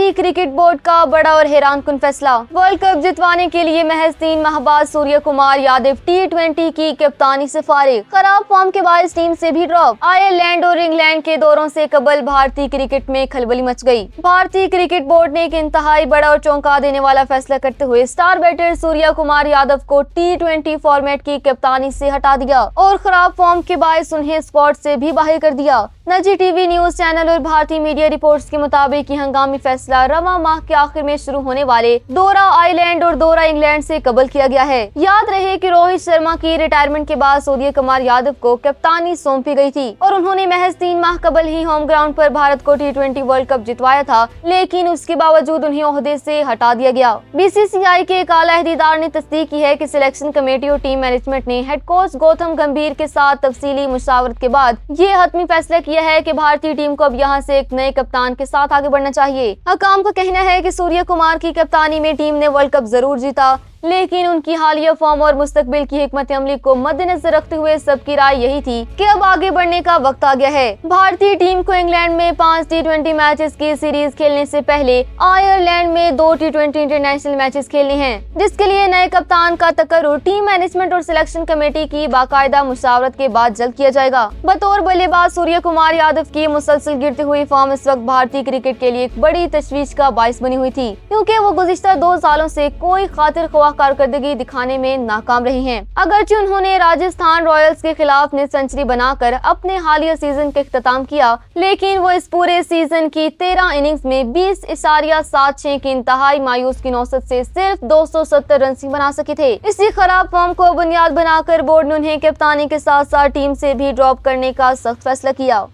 भारतीय cricket board का बड़ा और हैरानकुन फैसला। वर्ल्ड कप जितवाने के लिए महज 3 माह बाद सूर्य कुमार यादव T20 की कप्तानी से फारिग। खराब फॉर्म के बायस टीम से भी ड्रॉप। आयरलैंड और इंग्लैंड के दौरों से कबल भारतीय क्रिकेट में खलबली मच गई। भारतीय क्रिकेट बोर्ड ने एक इंतहाई बड़ा और चौंका देने वाला फैसला करते हुए स्टार बैटर सूर्य कुमार यादव को T20 फॉर्मेट की कप्तानी से हटा दिया और खराब फॉर्म के बायस उन्हें स्क्वाड से भी बाहर कर दिया। निजी टीवी न्यूज चैनल और भारतीय मीडिया रिपोर्ट्स के मुताबिक ये हंगामी फैसला रवां माह के आखिर में शुरू होने वाले दौरा आयरलैंड और दौरा इंग्लैंड से कबल किया गया है। याद रहे कि रोहित शर्मा की रिटायरमेंट के बाद सूर्य कुमार यादव को कप्तानी सौंपी गई थी और उन्होंने महज 3 माह कबल ही होम ग्राउंड पर भारत को T20 वर्ल्ड कप जितवाया था, लेकिन उसके बावजूद उन्हें ओहदे से हटा दिया गया। BCCI के एक आला अहदेदार ने तस्दीक की है कि सिलेक्शन कमेटी और टीम मैनेजमेंट ने हेड कोच गौतम गंभीर के साथ तफसीली मुशावरत के बाद ये हतमी फैसला किया है कि भारतीय टीम को अब यहां से एक नए कप्तान के साथ आगे बढ़ना चाहिए। हकाम का कहना है कि सूर्य कुमार की कप्तानी में टीम ने वर्ल्ड कप जरूर जीता, लेकिन उनकी हालिया फॉर्म और मुस्तकबिल की हिकमत अमली को मद्देनजर रखते हुए सबकी राय यही थी कि अब आगे बढ़ने का वक्त आ गया है। भारतीय टीम को इंग्लैंड में 5 T20 मैचेस की सीरीज खेलने से पहले आयरलैंड में 2 T20 इंटरनेशनल मैचेस खेलने हैं, जिसके लिए नए कप्तान का तकर्रुर टीम मैनेजमेंट और सिलेक्शन कमेटी की बाकायदा मुशावरत के बाद जल्द किया जाएगा। बतौर बल्लेबाज सूर्य कुमार यादव की मुसलसल गिरती हुई फॉर्म इस वक्त भारतीय क्रिकेट के लिए एक बड़ी तशवीश का बाइस बनी हुई थी, क्योंकि वो गुज़िश्ता 2 सालों से कोई खातिर ख्वाह कारकर्दगी दिखाने में नाकाम रही हैं। अगरचे उन्होंने राजस्थान रॉयल्स के खिलाफ ने सेंचुरी बनाकर अपने हालिया सीजन का इख्तिताम किया, लेकिन वो इस पूरे सीजन की 13 इनिंग्स में 20.76 की इंतहाई मायूस की नौसत से सिर्फ 270 रन ही बना सके थे। इसी खराब फॉर्म को बुनियाद बनाकर बोर्ड ने उन्हें कप्तानी के साथ साथ टीम से भी ड्रॉप करने का सख्त फैसला किया।